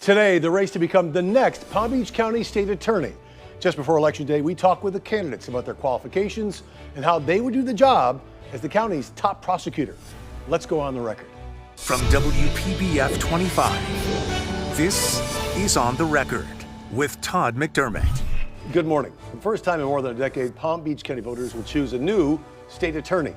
Today, the race to become the next Palm Beach County State Attorney. Just before Election Day, we talk with the candidates about their qualifications and how they would do the job as the county's top prosecutor. Let's go on the record. From WPBF 25, this is On the Record with Todd McDermott. Good morning. For the first time in more than a decade, Palm Beach County voters will choose a new state attorney.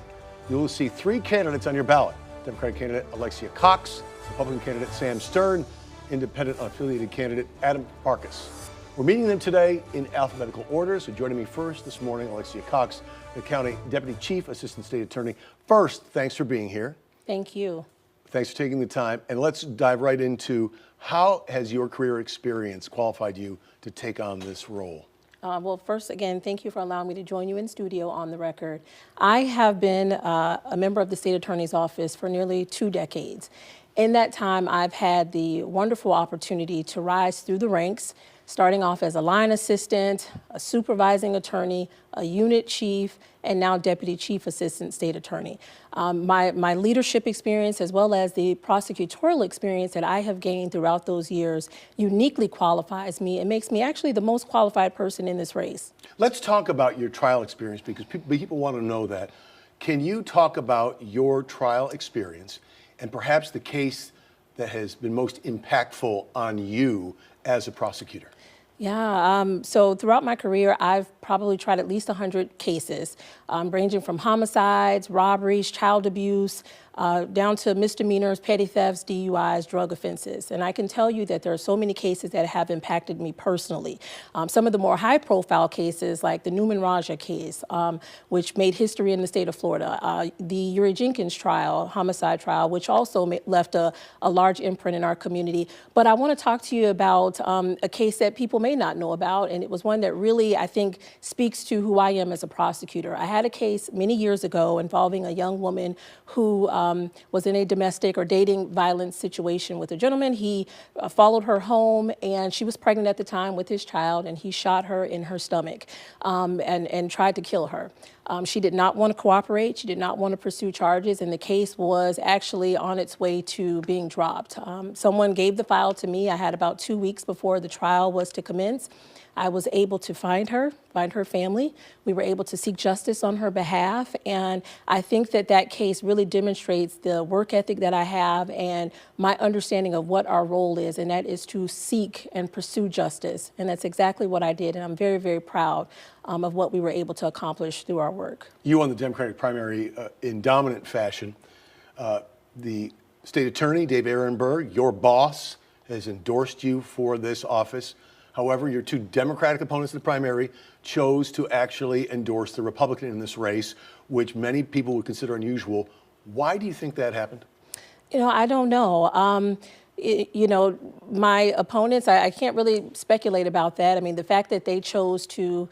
You will see three candidates on your ballot. Democratic candidate Alexia Cox, Republican candidate Sam Stern, Independent unaffiliated candidate Adam Farkas. We're meeting them today in alphabetical order. So joining me first this morning, Alexia Cox, the County Deputy Chief Assistant State Attorney. First, thanks for being here. Thank you. Thanks for taking the time. And let's dive right into how has your career experience qualified you to take on this role? Well, first, again, thank you for allowing me to join you in studio on the record. I have been a member of the State Attorney's Office for nearly 2 decades. In that time, I've had the wonderful opportunity to rise through the ranks, starting off as a line assistant, a supervising attorney, a unit chief, and now Deputy Chief Assistant State Attorney. My leadership experience, as well as the prosecutorial experience that I have gained throughout those years, uniquely qualifies me and makes me actually the most qualified person in this race. Let's talk about your trial experience because people want to know that. Can you talk about your trial experience and perhaps the case that has been most impactful on you as a prosecutor? Yeah, so throughout my career, I've probably tried at least 100 cases, ranging from homicides, robberies, child abuse, down to misdemeanors, petty thefts, DUIs, drug offenses. And I can tell you that there are so many cases that have impacted me personally. Some of the more high-profile cases, like the Newman Raja case, which made history in the state of Florida, the Uri Jenkins trial, homicide trial, which also left a large imprint in our community. But I want to talk to you about a case that people may not know about, and it was one that really, I think, speaks to who I am as a prosecutor. I had a case many years ago involving a young woman who was in a domestic or dating violence situation with a gentleman. He followed her home, and she was pregnant at the time with his child, and he shot her in her stomach and tried to kill her. She did not want to cooperate. She did not want to pursue charges, and the case was actually on its way to being dropped. Someone gave the file to me. I had about 2 weeks before the trial was to commence. I was able to find her family. We were able to seek justice on her behalf, and I think that that case really demonstrates the work ethic that I have and my understanding of what our role is, and that is to seek and pursue justice, and that's exactly what I did, and I'm very, very proud of what we were able to accomplish through our work. You won the Democratic primary in dominant fashion. The state attorney, Dave Ehrenberg, your boss, has endorsed you for this office. However, your two Democratic opponents in the primary chose to actually endorse the Republican in this race, which many people would consider unusual. Why do you think that happened? You know, I don't know. You know, my opponents, I can't really speculate about that. I mean, the fact that they chose to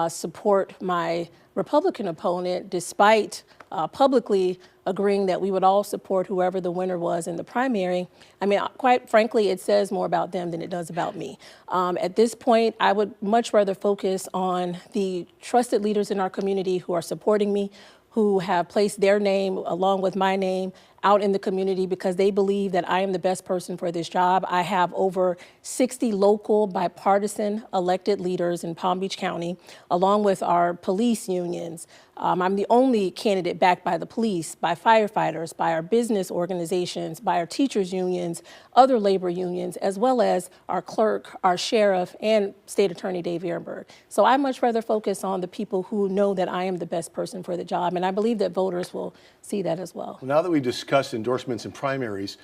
support my Republican opponent, despite publicly agreeing that we would all support whoever the winner was in the primary, I mean, quite frankly, it says more about them than it does about me. At this point, I would much rather focus on the trusted leaders in our community who are supporting me, who have placed their name along with my name out in the community because they believe that I am the best person for this job. I have over 60 local bipartisan elected leaders in Palm Beach County, along with our police unions. I'm the only candidate backed by the police, by firefighters, by our business organizations, by our teachers unions, other labor unions, as well as our clerk, our sheriff, and State Attorney Dave Ehrenberg. So I much rather focus on the people who know that I am the best person for the job, and I believe that voters will see that as well. Now that we've discussed endorsements and primaries,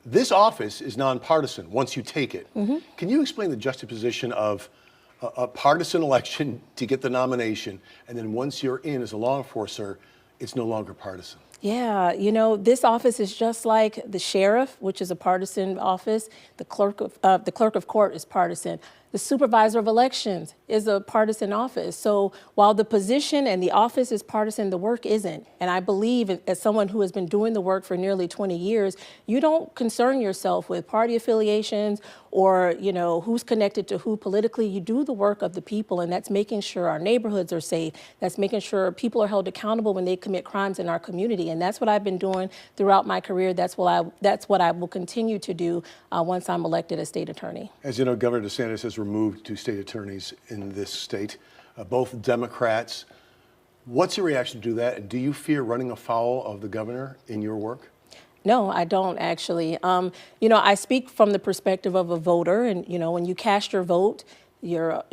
this office is nonpartisan once you take it. Mm-hmm. Can you explain the juxtaposition of a partisan election to get the nomination, and then once you're in as a law enforcer, it's no longer partisan? Yeah, you know, this office is just like the sheriff, which is a partisan office. The clerk of court is partisan. The supervisor of elections is a partisan office. So while the position and the office is partisan, the work isn't. And I believe, as someone who has been doing the work for nearly 20 years, you don't concern yourself with party affiliations or, who's connected to who politically. You do the work of the people, and that's making sure our neighborhoods are safe. That's making sure people are held accountable when they commit crimes in our community. And that's what I've been doing throughout my career. That's what I will continue to do once I'm elected as state attorney. As you know, Governor DeSantis has removed 2 state attorneys in this state, both Democrats. What's your reaction to that? And do you fear running afoul of the governor in your work? No, I don't actually. I speak from the perspective of a voter, and when you cast your vote, your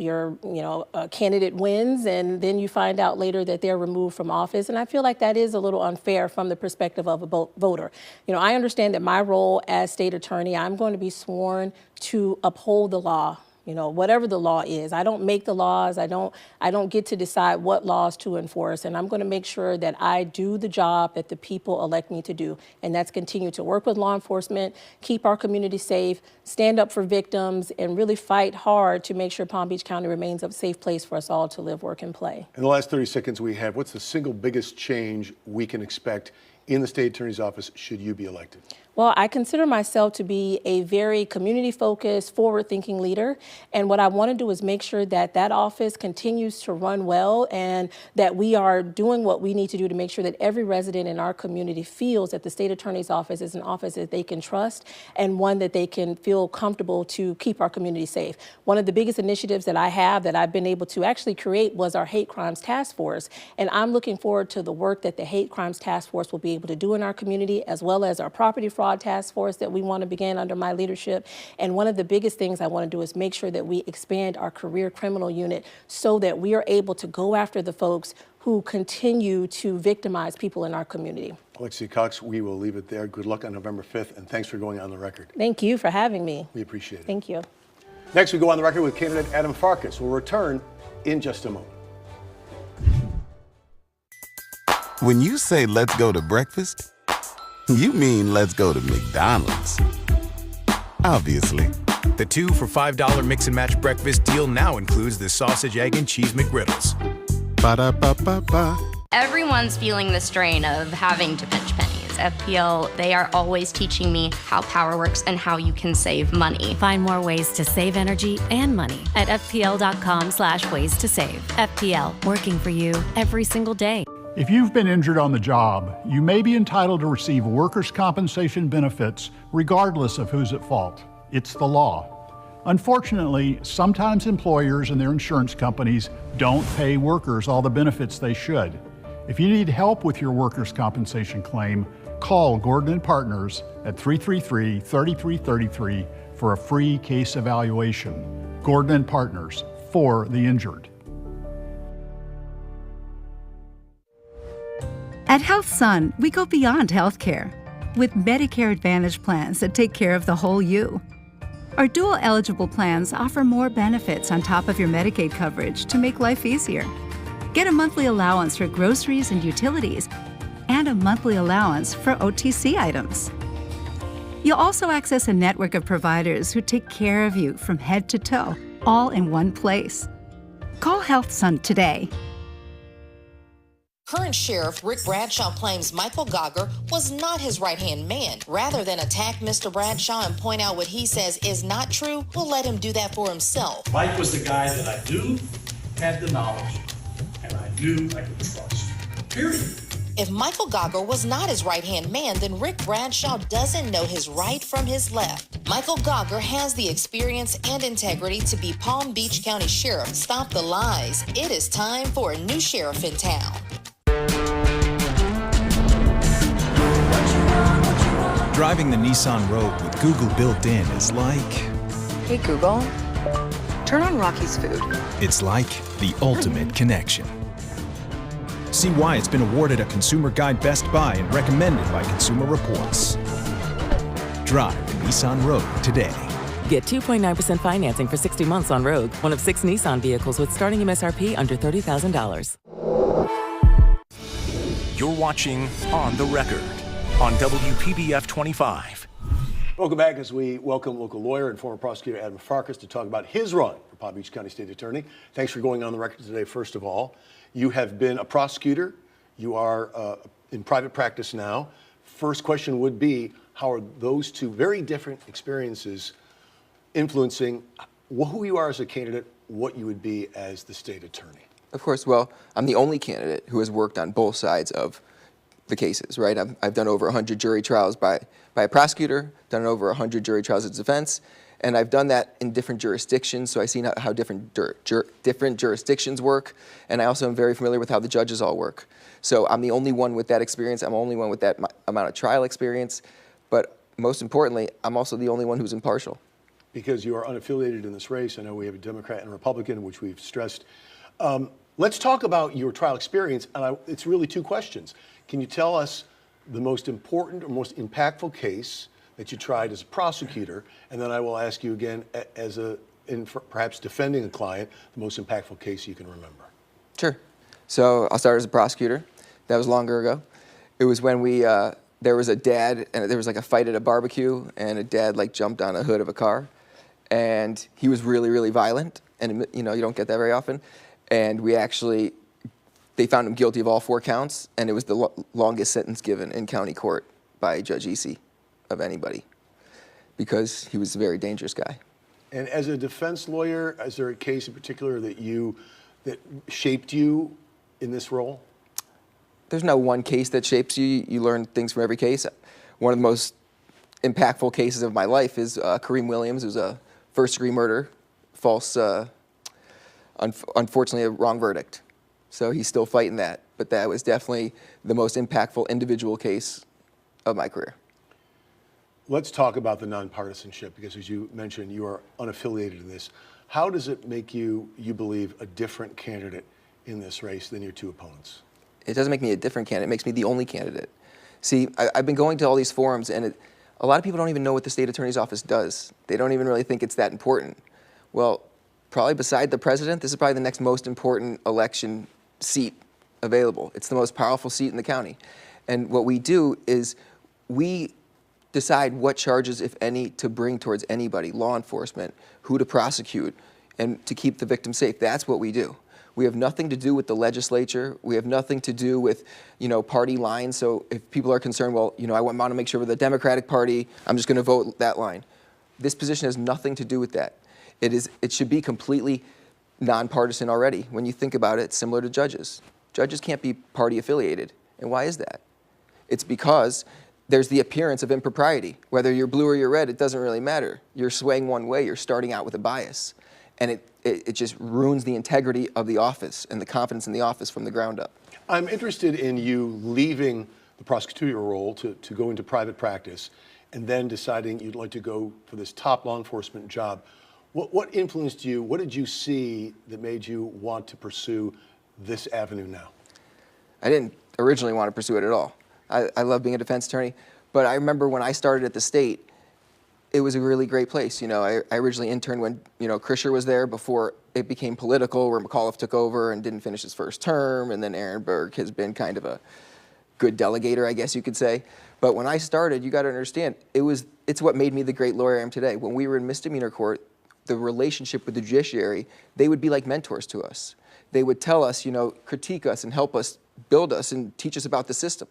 candidate wins, and then you find out later that they're removed from office. And I feel like that is a little unfair from the perspective of a voter. I understand that my role as state attorney, I'm going to be sworn to uphold the law. Whatever the law is. I don't make the laws. I don't get to decide what laws to enforce. And I'm going to make sure that I do the job that the people elect me to do. And that's continue to work with law enforcement, keep our community safe, stand up for victims, and really fight hard to make sure Palm Beach County remains a safe place for us all to live, work, and play. In the last 30 seconds we have, what's the single biggest change we can expect in the state attorney's office should you be elected? Well, I consider myself to be a very community-focused, forward-thinking leader. And what I want to do is make sure that that office continues to run well and that we are doing what we need to do to make sure that every resident in our community feels that the state attorney's office is an office that they can trust and one that they can feel comfortable to keep our community safe. One of the biggest initiatives that I have that I've been able to actually create was our Hate Crimes Task Force. And I'm looking forward to the work that the Hate Crimes Task Force will be able to do in our community, as well as our property fraud task force that we want to begin under my leadership. And one of the biggest things I want to do is make sure that we expand our career criminal unit so that we are able to go after the folks who continue to victimize people in our community. Alexia Cox, we will leave it there. Good luck on November 5th, and thanks for going on the record. Thank you for having me. We appreciate it. Thank you. Next, we go on the record with candidate Adam Farkas. We'll return in just a moment. When you say let's go to breakfast, you mean let's go to McDonald's. Obviously. The 2 for $5 mix and match breakfast deal now includes the sausage, egg, and cheese McGriddles. Ba-da-ba-ba-ba. Everyone's feeling the strain of having to pinch pennies. FPL, they are always teaching me how power works and how you can save money. Find more ways to save energy and money at fpl.com/ways to save. FPL, working for you every single day. If you've been injured on the job, you may be entitled to receive workers' compensation benefits regardless of who's at fault. It's the law. Unfortunately, sometimes employers and their insurance companies don't pay workers all the benefits they should. If you need help with your workers' compensation claim, call Gordon & Partners at 333-3333 for a free case evaluation. Gordon & Partners, for the injured. At HealthSun, we go beyond healthcare with Medicare Advantage plans that take care of the whole you. Our dual-eligible plans offer more benefits on top of your Medicaid coverage to make life easier. Get a monthly allowance for groceries and utilities and a monthly allowance for OTC items. You'll also access a network of providers who take care of you from head to toe, all in one place. Call HealthSun today. Current Sheriff Rick Bradshaw claims Michael Gauger was not his right-hand man. Rather than attack Mr. Bradshaw and point out what he says is not true, we'll let him do that for himself. Mike was the guy that I knew had the knowledge, and I knew I could trust. Period. If Michael Gauger was not his right-hand man, then Rick Bradshaw doesn't know his right from his left. Michael Gauger has the experience and integrity to be Palm Beach County Sheriff. Stop the lies. It is time for a new sheriff in town. Driving the Nissan Rogue with Google built in is like... Hey Google, turn on Rocky's Food. It's like the ultimate connection. See why it's been awarded a Consumer Guide Best Buy and recommended by Consumer Reports. Drive the Nissan Rogue today. Get 2.9% financing for 60 months on Rogue, one of 6 Nissan vehicles with starting MSRP under $30,000. You're watching On the Record on WPBF 25. Welcome back as we welcome local lawyer and former prosecutor Adam Farkas to talk about his run for Palm Beach County State Attorney. Thanks for going on the record today, first of all. You have been a prosecutor. You are in private practice now. First question would be, how are those two very different experiences influencing who you are as a candidate, what you would be as the state attorney? Of course, well, I'm the only candidate who has worked on both sides of the cases, right? I've done over 100 jury trials by a prosecutor, done over 100 jury trials as defense, and I've done that in different jurisdictions, so I've seen how different jurisdictions work, and I also am very familiar with how the judges all work. So I'm the only one with that experience. I'm the only one with that amount of trial experience, but most importantly, I'm also the only one who's impartial. Because you are unaffiliated in this race. I know we have a Democrat and a Republican, which we've stressed. Let's talk about your trial experience, and it's really two questions. Can you tell us the most important or most impactful case that you tried as a prosecutor? And then I will ask you again, in perhaps defending a client, the most impactful case you can remember. Sure. So I'll start as a prosecutor. That was longer ago. It was when there was a dad, and there was like a fight at a barbecue, and a dad like jumped on a hood of a car, and he was really, really violent, and you don't get that very often. And they found him guilty of all 4 counts, and it was the longest sentence given in county court by Judge Easy of anybody, because he was a very dangerous guy. And as a defense lawyer, is there a case in particular that shaped you in this role? There's no one case that shapes you. You learn things from every case. One of the most impactful cases of my life is Kareem Williams. It was a first-degree murder, false, unfortunately, a wrong verdict. So he's still fighting that. But that was definitely the most impactful individual case of my career. Let's talk about the nonpartisanship, because as you mentioned, you are unaffiliated in this. How does it make you believe, a different candidate in this race than your two opponents? It doesn't make me a different candidate. It makes me the only candidate. See, I've been going to all these forums, and a lot of people don't even know what the state attorney's office does. They don't even really think it's that important. Well, probably beside the president, this is probably the next most important election seat available. It's the most powerful seat in the county. And what we do is we decide what charges, if any, to bring towards anybody, law enforcement, who to prosecute, and to keep the victim safe. That's what we do. We have nothing to do with the legislature. We have nothing to do with, party lines. So if people are concerned, well, I want to make sure with the Democratic Party, I'm just going to vote that line. This position has nothing to do with that. It should be completely nonpartisan already. When you think about it, similar to judges. Judges can't be party affiliated. And why is that? It's because there's the appearance of impropriety. Whether you're blue or you're red, it doesn't really matter. You're swaying one way. You're starting out with a bias. And it just ruins the integrity of the office and the confidence in the office from the ground up. I'm interested in you leaving the prosecutorial role to go into private practice and then deciding you'd like to go for this top law enforcement job. What influenced you? What did you see that made you want to pursue this avenue now? I didn't originally want to pursue it at all. I love being a defense attorney, but I remember when I started at the state, it was a really great place. I originally interned when, Krischer was there before it became political, where McAuliffe took over and didn't finish his first term, and then Ehrenberg has been kind of a good delegator, I guess you could say. But when I started, you got to understand, it's what made me the great lawyer I am today. When we were in misdemeanor court, the relationship with the judiciary, they would be like mentors to us. They would tell us, critique us and help us build us and teach us about the system.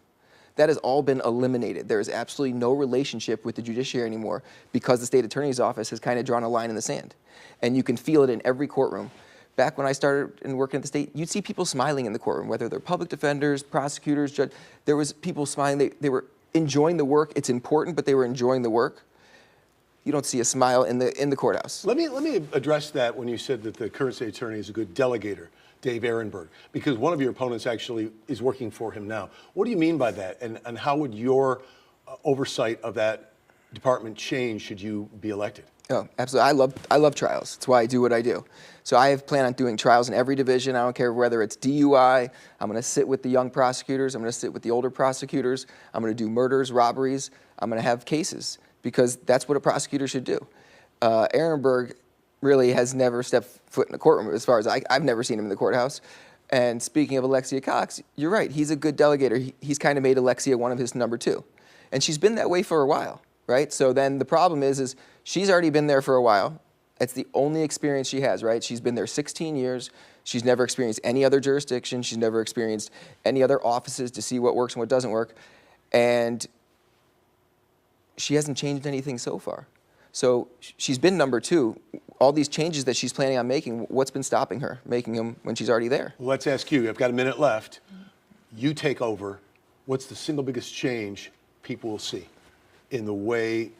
That has all been eliminated. There is absolutely no relationship with the judiciary anymore because the state attorney's office has kind of drawn a line in the sand. And you can feel it in every courtroom. Back when I started and working at the state, you'd see people smiling in the courtroom, whether they're public defenders, prosecutors, judge. There was people smiling. They were enjoying the work. It's important, but they were enjoying the work. You don't see a smile in the courthouse. Let me address that when you said that the current state attorney is a good delegator, Dave Ehrenberg, because one of your opponents actually is working for him now. What do you mean by that, and how would your oversight of that department change should you be elected? Oh, absolutely. I love trials. That's why I do what I do. So I have planned on doing trials in every division. I don't care whether it's DUI. I'm going to sit with the young prosecutors. I'm going to sit with the older prosecutors. I'm going to do murders, robberies. I'm going to have cases, because that's what a prosecutor should do. Ehrenberg really has never stepped foot in the courtroom, as far as I've never seen him in the courthouse. And speaking of Alexia Cox, you're right, he's a good delegator. He's kind of made Alexia one of his number 2. And she's been that way for a while, right? So then the problem is she's already been there for a while. It's the only experience she has, right? She's been there 16 years. She's never experienced any other jurisdiction. She's never experienced any other offices to see what works and what doesn't work. And she hasn't changed anything so far. So she's been number 2. All these changes that she's planning on making, what's been stopping her making them when she's already there? Well, let's ask you. I've got a minute left. You take over. What's the single biggest change people will see in the way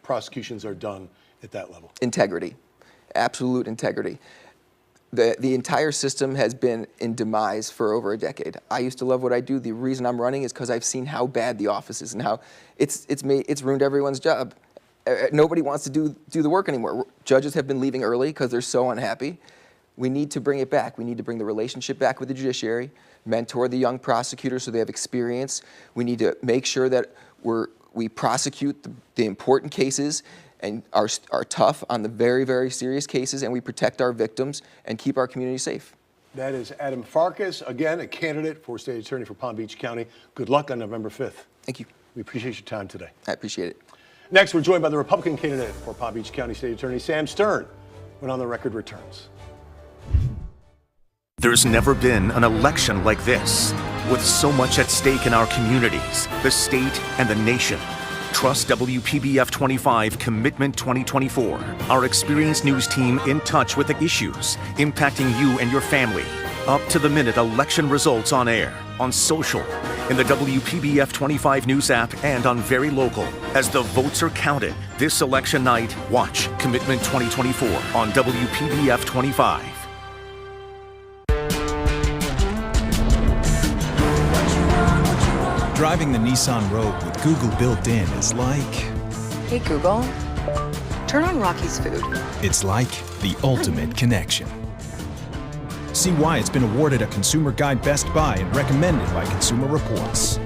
prosecutions are done at that level? Integrity. Absolute integrity. The entire system has been in demise for over a decade. I used to love what I do. The reason I'm running is because I've seen how bad the office is and how it's ruined everyone's job. Nobody wants to do the work anymore. Judges have been leaving early because they're so unhappy. We need to bring it back. We need to bring the relationship back with the judiciary, mentor the young prosecutors so they have experience. We need to make sure that we prosecute the important cases and are tough on the very, very serious cases, and we protect our victims and keep our community safe. That is Adam Farkas, again, a candidate for state attorney for Palm Beach County. Good luck on November 5th. Thank you. We appreciate your time today. I appreciate it. Next, we're joined by the Republican candidate for Palm Beach County State Attorney, Sam Stern, when On the Record returns. There's never been an election like this, with so much at stake in our communities, the state, and the nation. Trust WPBF 25 Commitment 2024, our experienced news team in touch with the issues impacting you and your family. Up-to-the-minute election results on air, on social, in the WPBF 25 News app, and on Very Local. As the votes are counted this election night, watch Commitment 2024 on WPBF 25. Driving the Nissan Rogue with Google built in is like... Hey Google, turn on Rocky's Food. It's like the ultimate connection. See why it's been awarded a Consumer Guide Best Buy and recommended by Consumer Reports.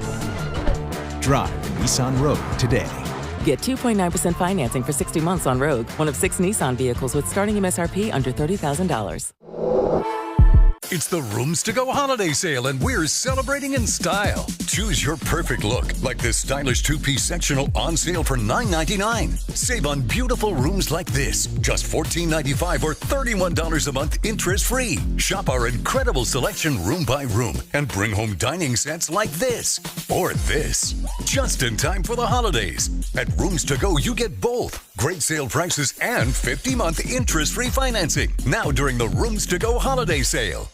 Drive the Nissan Rogue today. Get 2.9% financing for 60 months on Rogue, one of 6 Nissan vehicles with starting MSRP under $30,000. It's the Rooms to Go holiday sale, and we're celebrating in style. Choose your perfect look, like this stylish 2-piece sectional on sale for $9.99. Save on beautiful rooms like this, just $14.95 or $31 a month interest-free. Shop our incredible selection room by room and bring home dining sets like this or this, just in time for the holidays. At Rooms to Go, you get both great sale prices and 50-month interest-free financing. Now during the Rooms to Go holiday sale.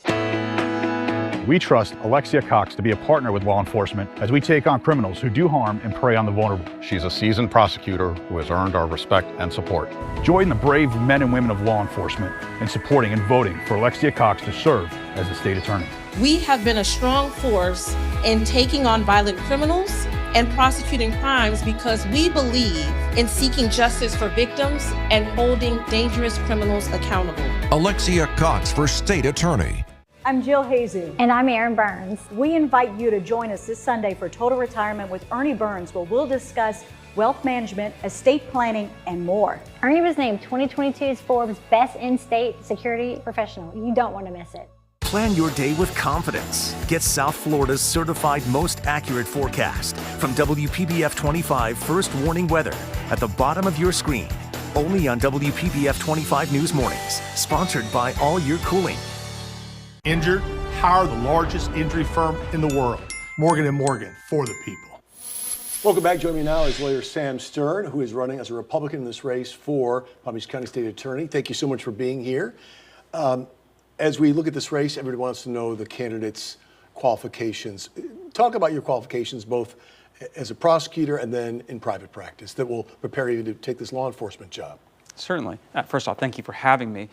We trust Alexia Cox to be a partner with law enforcement as we take on criminals who do harm and prey on the vulnerable. She's a seasoned prosecutor who has earned our respect and support. Join the brave men and women of law enforcement in supporting and voting for Alexia Cox to serve as the state attorney. We have been a strong force in taking on violent criminals and prosecuting crimes because we believe in seeking justice for victims and holding dangerous criminals accountable. Alexia Cox for state attorney. I'm Jill Hazy. And I'm Erin Burns. We invite you to join us this Sunday for Total Retirement with Ernie Burns, where we'll discuss wealth management, estate planning, and more. Ernie was named 2022's Forbes Best In-State Security Professional. You don't want to miss it. Plan your day with confidence. Get South Florida's certified most accurate forecast from WPBF 25 First Warning Weather at the bottom of your screen. Only on WPBF 25 News Mornings. Sponsored by All Year Cooling. Injured? Hire the largest injury firm in the world. Morgan & Morgan, for the people. Welcome back. Joining me now is lawyer Sam Stern, who is running as a Republican in this race for Palm Beach County State Attorney. Thank you so much for being here. As we look at this race, everybody wants to know the candidates' qualifications. Talk about your qualifications, both as a prosecutor and then in private practice, that will prepare you to take this law enforcement job. Certainly. First off, thank you for having me.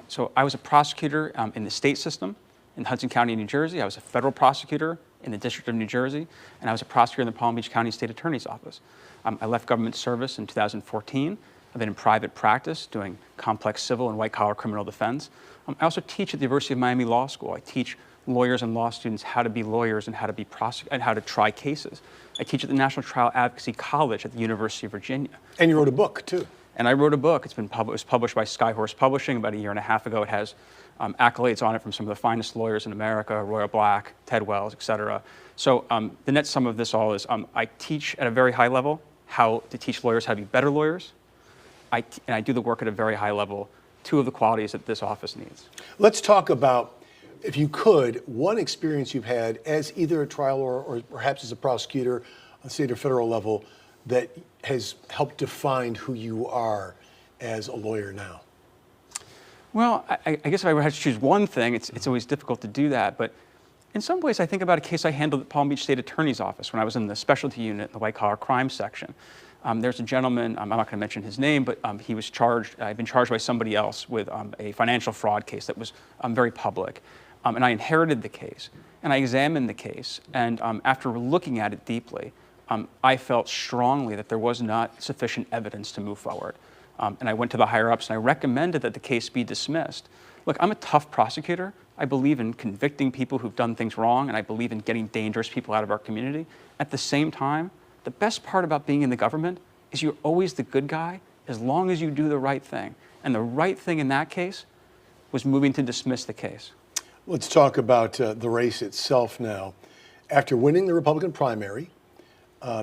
So I was a prosecutor in the state system in Hudson County, New Jersey. I was a federal prosecutor in the District of New Jersey, and I was a prosecutor in the Palm Beach County State Attorney's Office. I left government service in 2014. I've been in private practice doing complex civil and white-collar criminal defense. I also teach at the University of Miami Law School. I teach lawyers and law students how to be lawyers and how to be and how to try cases. I teach at the National Trial Advocacy College at the University of Virginia. And you wrote a book, too. And I wrote a book. It was published by Skyhorse Publishing about a year and a half ago. It has accolades on it from some of the finest lawyers in America, Royal Black, Ted Wells, et cetera. So the net sum of this all is I teach at a very high level. how to teach lawyers how to be better lawyers. And I do the work at a very high level, two of the qualities that this office needs. Let's talk about, if you could, one experience you've had as either a trial lawyer or perhaps as a prosecutor on state or federal level that has helped define who you are as a lawyer now. Well, I guess if I had to choose one thing, it's always difficult to do that. But in some ways, I think about a case I handled at Palm Beach State Attorney's Office when I was in the specialty unit, the white collar crime section. There's a gentleman, I'm not going to mention his name, but he was charged, I'd been charged by somebody else with a financial fraud case that was very public. And I inherited the case, and I examined the case. And after looking at it deeply, I felt strongly that there was not sufficient evidence to move forward. And I went to the higher ups and I recommended that the case be dismissed. Look, I'm a tough prosecutor. I believe in convicting people who've done things wrong, and I believe in getting dangerous people out of our community. At the same time, the best part about being in the government is you're always the good guy as long as you do the right thing. And the right thing in that case was moving to dismiss the case. Let's talk about the race itself now. After winning the Republican primary,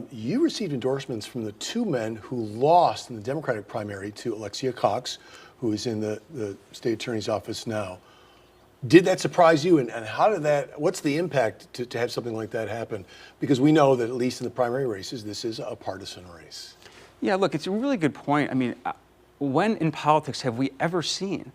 you received endorsements from the two men who lost in the Democratic primary to Alexia Cox, who is in the state attorney's office now. Did that surprise you? And how did that, what's the impact to have something like that happen? Because we know that at least in the primary races, this is a partisan race. Yeah, look, it's a really good point. I mean, when in politics have we ever seen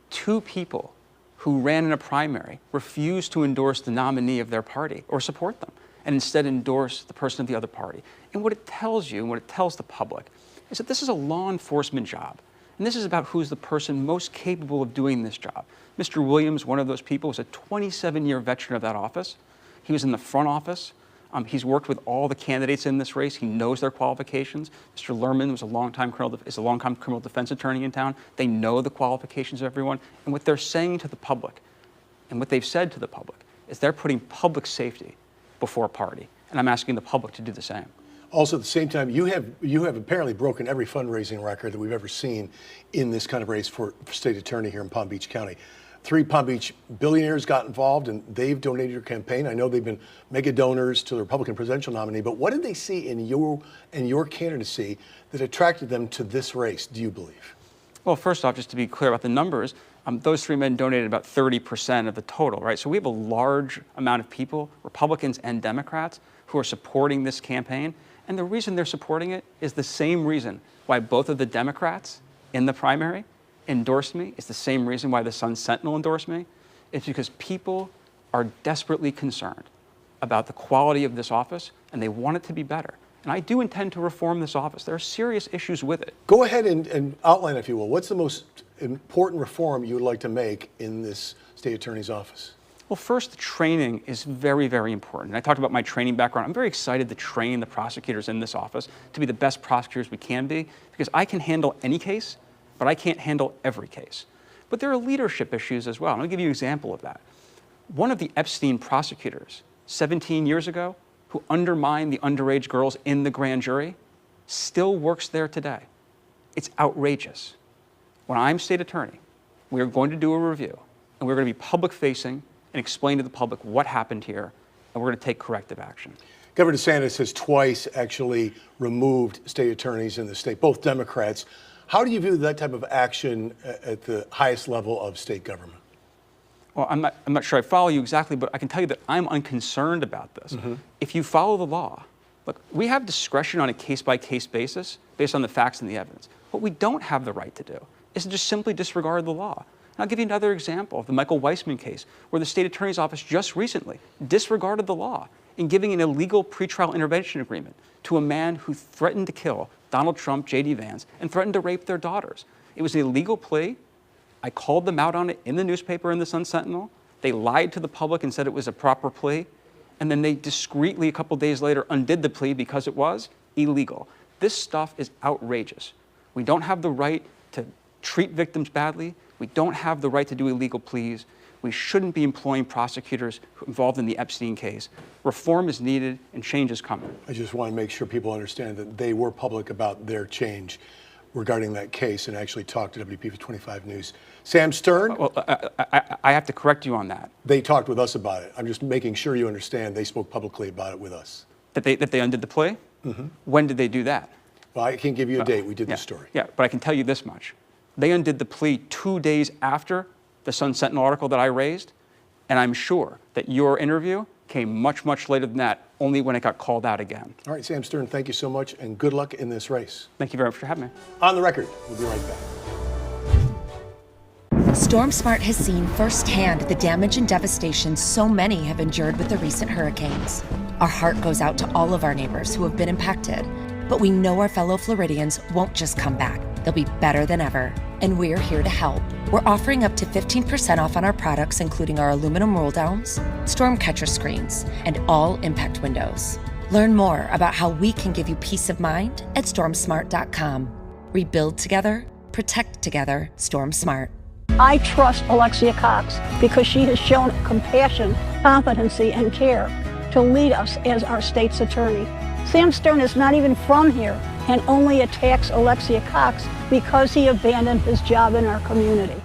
two people who ran in a primary refuse to endorse the nominee of their party or support them, and instead endorse the person of the other party? And what it tells you and what it tells the public is that this is a law enforcement job. And this is about who's the person most capable of doing this job. Mr. Williams, one of those people, was a 27-year veteran of that office. He was in the front office. He's worked with all the candidates in this race. He knows their qualifications. Mr. Lerman was a longtime criminal defense attorney in town. They know the qualifications of everyone. And what they're saying to the public, and what they've said to the public, is they're putting public safety before party. And I'm asking the public to do the same. Also, at the same time, you have apparently broken every fundraising record that we've ever seen in this kind of race for state attorney here in Palm Beach County. 3 Palm Beach billionaires got involved, and they've donated your campaign. I know they've been mega donors to the Republican presidential nominee, but what did they see in your candidacy that attracted them to this race, do you believe? Well, first off, just to be clear about the numbers, those 3 men donated about 30% of the total, right? So we have a large amount of people, Republicans and Democrats, who are supporting this campaign. And the reason they're supporting it is the same reason why both of the Democrats in the primary endorsed me. It's the same reason why the Sun Sentinel endorsed me. It's because people are desperately concerned about the quality of this office, and they want it to be better. And I do intend to reform this office. There are serious issues with it. Go ahead and outline, if you will, what's the most important reform you would like to make in this state attorney's office? Well, first, the training is very, very important. I talked about my training background. I'm very excited to train the prosecutors in this office to be the best prosecutors we can be, because I can handle any case, but I can't handle every case. But there are leadership issues as well. And I'll give you an example of that. One of the Epstein prosecutors 17 years ago, who undermined the underage girls in the grand jury, still works there today. It's outrageous. When I'm state attorney, we are going to do a review, and we're going to be public-facing and explain to the public what happened here, and we're going to take corrective action. Governor DeSantis has twice actually removed state attorneys in the state, both Democrats. How do you view that type of action at the highest level of state government? Well, I'm not sure I follow you exactly, but I can tell you that I'm unconcerned about this. Mm-hmm. If you follow the law, look, we have discretion on a case-by-case basis based on the facts and the evidence. What we don't have the right to do is to just simply disregard the law. And I'll give you another example of the Michael Weissman case, where the state attorney's office just recently disregarded the law in giving an illegal pretrial intervention agreement to a man who threatened to kill Donald Trump, J.D. Vance, and threatened to rape their daughters. It was an illegal plea. I called them out on it in the newspaper in the Sun Sentinel. They lied to the public and said it was a proper plea. And then they discreetly, a couple days later, undid the plea because it was illegal. This stuff is outrageous. We don't have the right to treat victims badly. We don't have the right to do illegal pleas. We shouldn't be employing prosecutors involved in the Epstein case. Reform is needed and change is coming. I just want to make sure people understand that they were public about their change regarding that case and actually talked to WPV 25 News. Sam Stern? Well, I have to correct you on that. They talked with us about it. I'm just making sure you understand they spoke publicly about it with us. That they undid the plea? When did they do that? Well, I can't give you a date. We did the story. Yeah, but I can tell you this much. They undid the plea 2 days after the Sun Sentinel article that I raised, and I'm sure that your interview came much, much later than that, only when it got called out again. All right, Sam Stern, thank you so much, and good luck in this race. Thank you very much for having me. On the Record, we'll be right back. StormSmart has seen firsthand the damage and devastation so many have endured with the recent hurricanes. Our heart goes out to all of our neighbors who have been impacted, but we know our fellow Floridians won't just come back. They'll be better than ever, and we're here to help. We're offering up to 15% off on our products, including our aluminum roll downs, storm catcher screens, and all impact windows. Learn more about how we can give you peace of mind at stormsmart.com. Rebuild together, protect together, StormSmart. I trust Alexia Cox because she has shown compassion, competency, and care to lead us as our state's attorney. Sam Stern is not even from here and only attacks Alexia Cox because he abandoned his job in our community.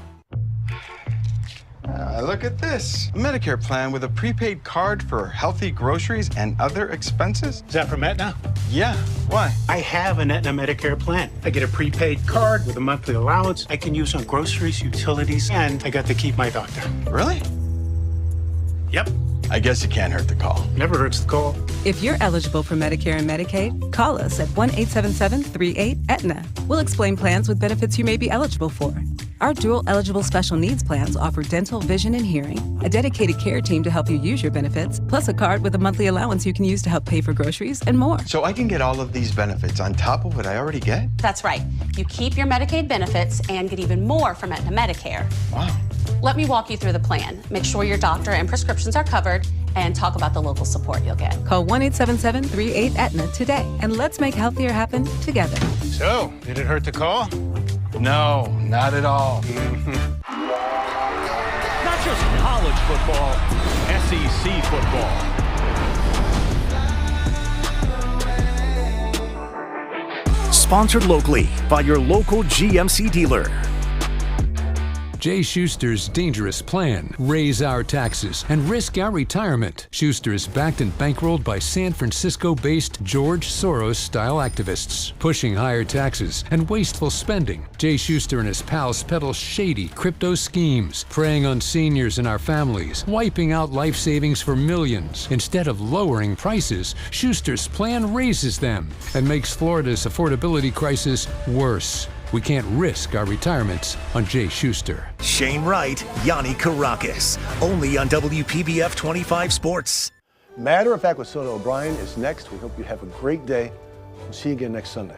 Look at this. A Medicare plan with a prepaid card for healthy groceries and other expenses. Is that from Aetna? Yeah. Why? I have an Aetna Medicare plan. I get a prepaid card with a monthly allowance I can use on groceries, utilities, and I got to keep my doctor. Really? Yep. I guess it can't hurt the call. Never hurts the call. If you're eligible for Medicare and Medicaid, call us at 1-877-38-AETNA. We'll explain plans with benefits you may be eligible for. Our dual eligible special needs plans offer dental, vision, and hearing, a dedicated care team to help you use your benefits, plus a card with a monthly allowance you can use to help pay for groceries and more. So I can get all of these benefits on top of what I already get? That's right. You keep your Medicaid benefits and get even more from Aetna Medicare. Wow. Let me walk you through the plan. Make sure your doctor and prescriptions are covered and talk about the local support you'll get. Call 1-877-38-AETNA today and let's make healthier happen together. So, did it hurt the call? No, not at all. Not just college football, SEC football. Sponsored locally by your local GMC dealer. Jay Schuster's dangerous plan: raise our taxes and risk our retirement. Schuster is backed and bankrolled by San Francisco-based George Soros-style activists, pushing higher taxes and wasteful spending. Jay Schuster and his pals peddle shady crypto schemes, preying on seniors and our families, wiping out life savings for millions. Instead of lowering prices, Schuster's plan raises them and makes Florida's affordability crisis worse. We can't risk our retirements on Jay Schuster. Shane Wright, Yanni Karakis, only on WPBF 25 Sports. Matter of Fact with Soto O'Brien is next. We hope you have a great day. We'll see you again next Sunday.